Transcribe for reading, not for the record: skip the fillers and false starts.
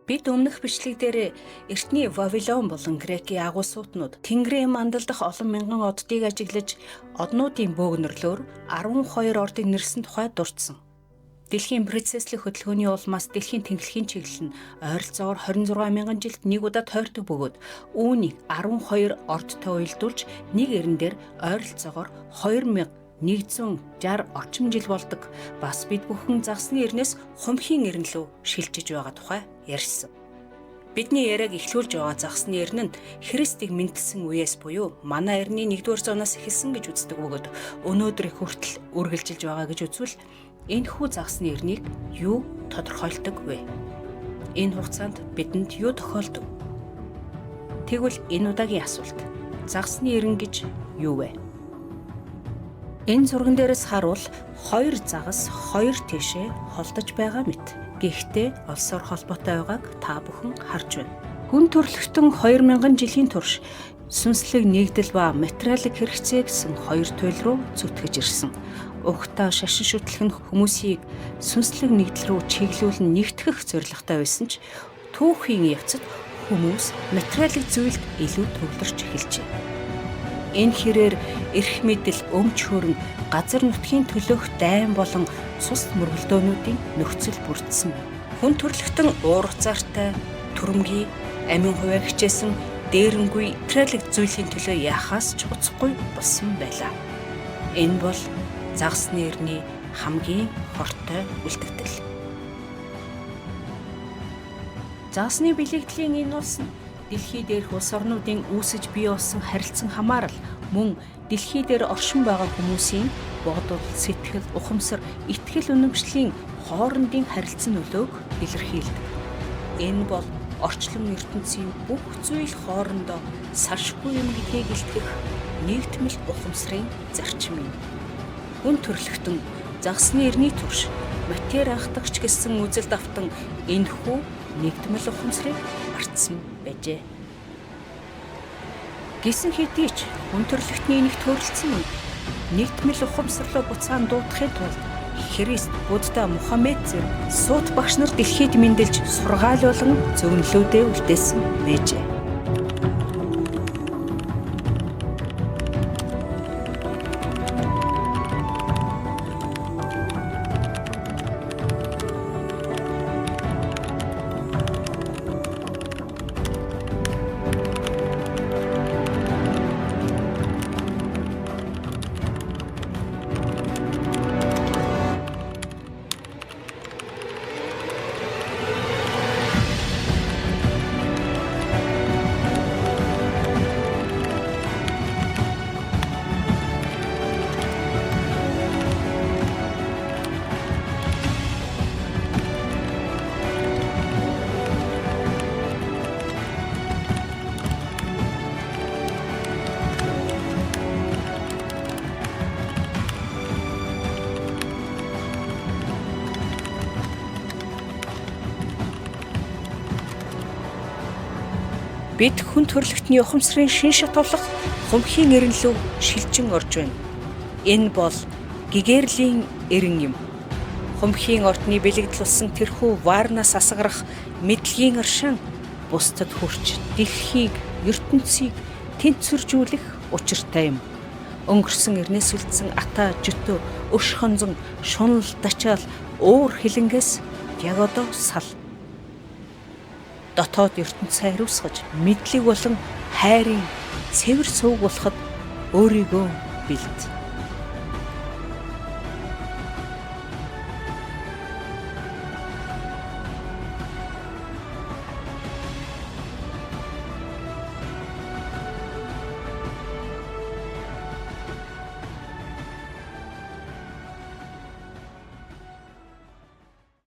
Бид өмнөх бичлэг дээр эртний Вавилон болон Грекийн агуулсууднууд Тэнгэрийн мандал дахь олон мянган оддыг ажиглаж однуудын бөөгнөрлөөр 12 ордыг нэрсэн тухай дурдсан. Дэлхийн процесслэх хөдөлгөөний улмаас дэлхийн тэнхлэхийн чиглэл нь ойролцоогоор 26 мянган жилд нэг удаа тойрдог бөгөөд үүнийг 12 ордтой уялдуулж нэг эрен дээр ойролцоогоор 2160 орчим жил болдог. Бас бид бүхэн загсны эрнээс хумхийн эрен рүү шилжиж байгаа тухай ярьсан. Бидний яриаг эхлүүлж байгаа загсны эрен нь Христийг мэндэлсэн үеэс буюу манай эртний 1-р зуунаас эхэлсэн гэж үздэг бөгөөд өнөөдөр их хүртэл үргэлжилж байгаа гэж үзвэл энэхүү загсны эрнийг юу тодорхойлдог вэ? Энэ хугацаанд бидэнд юу тохиолдов? Тэгвэл энэ удаагийн асуулт: загсны эрен гэж юу вэ? Энэ зурган дээрээс харуул хоёр загас хоёр тишээ холдож байгаа мэт. Гэхдээ олсоор холбоотой байгааг та бүхэн харж байна. Хүн төрөлхтөн 2000 жилийн турш сүнслэг нэгдэл ба материалын хэрэгцээ гэсэн хоёр туйл руу зүтгэж ирсэн. Угтаа шашин шүтлэх нь хүмүүсийг сүнслэг нэгдэл рүү чиглүүлэн нэгтгэх зорилготой байсан ч түүхийн явцад хүмүүс материалын зүйлд илүү төвлөрч эхэлжээ. Энэ хэрээр эрх мэдэл өмч хөрөн газар нутгийн төлөөх дайн болон цус мөргөлдөөнүүдийн нөхцөл бүрдсэн. Хүн төрөлхтөн уур уцаартай, түрэмгий, амин хувиа хичээсэн дээрэнгүй материалын зүйлийн төлөө яхаас ч уцахгүй болсон байлаа. Энэ бол загсны эртний хамгийн хортой үлдэгдэл. Загсны бэлэгдлийн энэ улс нь дэлхий дээрх улс орнуудын үүсэж бий болсон харилцан хамаарал мөн дэлхий дээр оршин байгаа хүмүүсийн бодол, сэтгэл, ухамсар, итгэл үнэмшлийн хоорондын харилцан нөлөөг илэрхийлдэг. Энэ бол орчлон ертөнцийн бүх зүйл хоорондоо салшгүй юм гэдгийг илтгэх нэгдмэл ухамсарын зарчим юм. Хүн төрөлхтөн загсны эртний турш матери анхдагч гэсэн үзэлд автан энэхүү нэгдмэл ухамсарыг мартсан байжээ. Гэсэн хэдий ч хүн төрөлхтний нэгт төрөлцсөн нь нэгдмэл ухамсарлуу буцаан дуудахын тулд Христ, Будда, Мухаммед зэрэг сууд багш нар дэлхийд мэндэлж сургаалуулан зөвнөлөөдөө үлдээсэн байжээ. Бид хүн төрөлхтний ухамсарын шин шатавлах хумхийн эрен рүү шилжин орж байна. Энэ бол гэгэрлийн эрен юм. Хумхийн ортны бэлэгдэл болсон тэрхүү ваарнаас асгарах мэдлэгийн аршин бусдад хүрч дэлхийг, ертөнцийг тэнцвэржүүлэх учиртай юм. Өнгөрсөн эрнээс үлдсэн ата, жөтөө, өш хонзон, шунал, дачаал, уур хилэнгээс яг одоо сал. Дотоод ертөнцөө хариуцгаж мэдлэг болон хайрын цэвэр сувг болоход өөрийгөө бэлд.